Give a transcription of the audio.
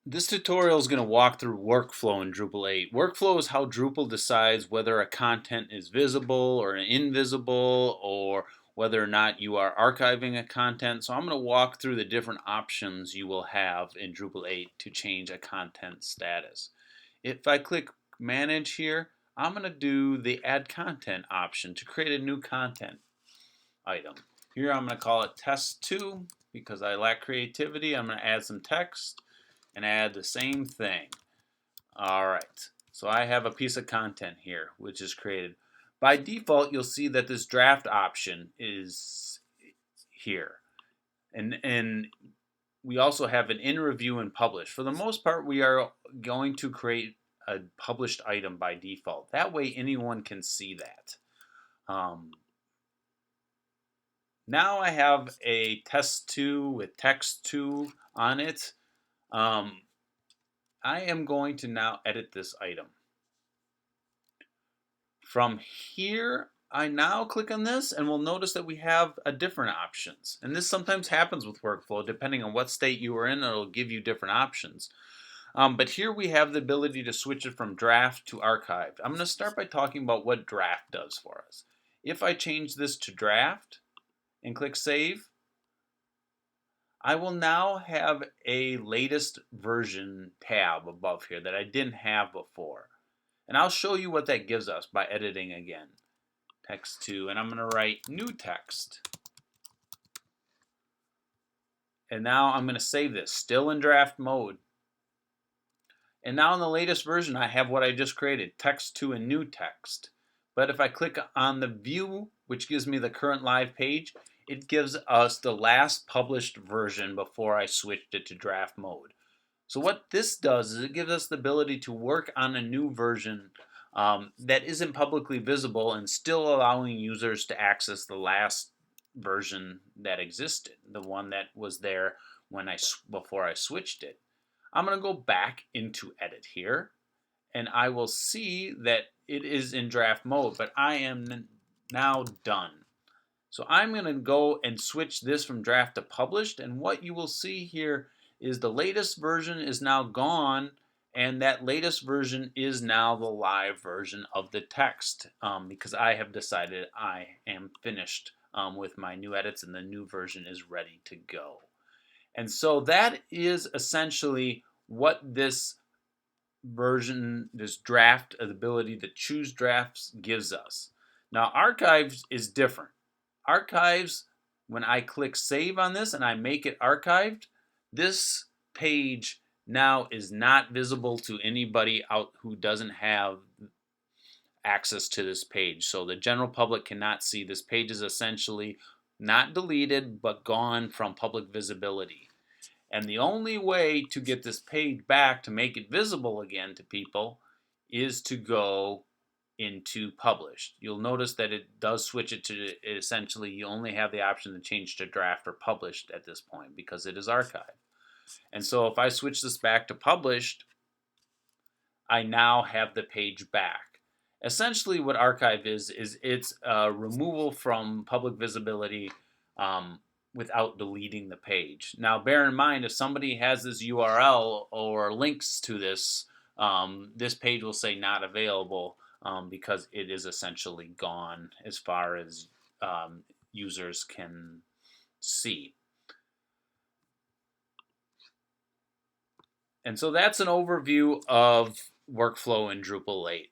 This tutorial is going to walk through workflow in Drupal 8. Workflow is how Drupal decides whether a content is visible or invisible, or whether or not you are archiving a content. So I'm going to walk through the different options you will have in Drupal 8 to change a content status. If I click Manage here, I'm going to do the Add Content option to create a new content item. Here I'm going to call it Test 2 because I lack creativity. I'm going to add some text and add the same thing. All right, so I have a piece of content here which is created. By default, you'll see that this draft option is here. And we also have an in review and publish. For the most part, we are going to create a published item by default. That way anyone can see that. Now I have a test 2 with text 2 on it. I am going to now edit this item. From here, I now click on this and we'll notice that we have a different options. And this sometimes happens with workflow. Depending on what state you are in, it'll give you different options. But here we have the ability to switch it from draft to archived. I'm going to start by talking about what draft does for us. If I change this to draft and click save, I will now have a latest version tab above here that I didn't have before. And I'll show you what that gives us by editing again. Text 2, and I'm going to write new text. And now I'm going to save this, still in draft mode. And now in the latest version, I have what I just created, text 2 and new text. But if I click on the view, which gives me the current live page, it gives us the last published version before I switched it to draft mode. So what this does is it gives us the ability to work on a new version that isn't publicly visible and still allowing users to access the last version that existed, the one that was there when before I switched it. I'm going to go back into edit here and I will see that it is in draft mode, but I am now done. So I'm going to go and switch this from draft to published, and what you will see here is the latest version is now gone, and that latest version is now the live version of the text because I have decided I am finished with my new edits and the new version is ready to go. And so that is essentially what this version, this draft, the ability to choose drafts gives us. Now archives is different. Archives, when I click save on this and I make it archived, this page now is not visible to anybody out who doesn't have access to this page. So the general public cannot see. This page is essentially not deleted but gone from public visibility. And the only way to get this page back to make it visible again to people is to go into published. You'll notice that it does switch it to essentially you only have the option to change to draft or published at this point because it is archived. And so if I switch this back to published, I now have the page back. Essentially what archive is it's a removal from public visibility without deleting the page. Now bear in mind if somebody has this URL or links to this, this page will say not available because it is essentially gone as far as users can see. And so that's an overview of workflow in Drupal 8.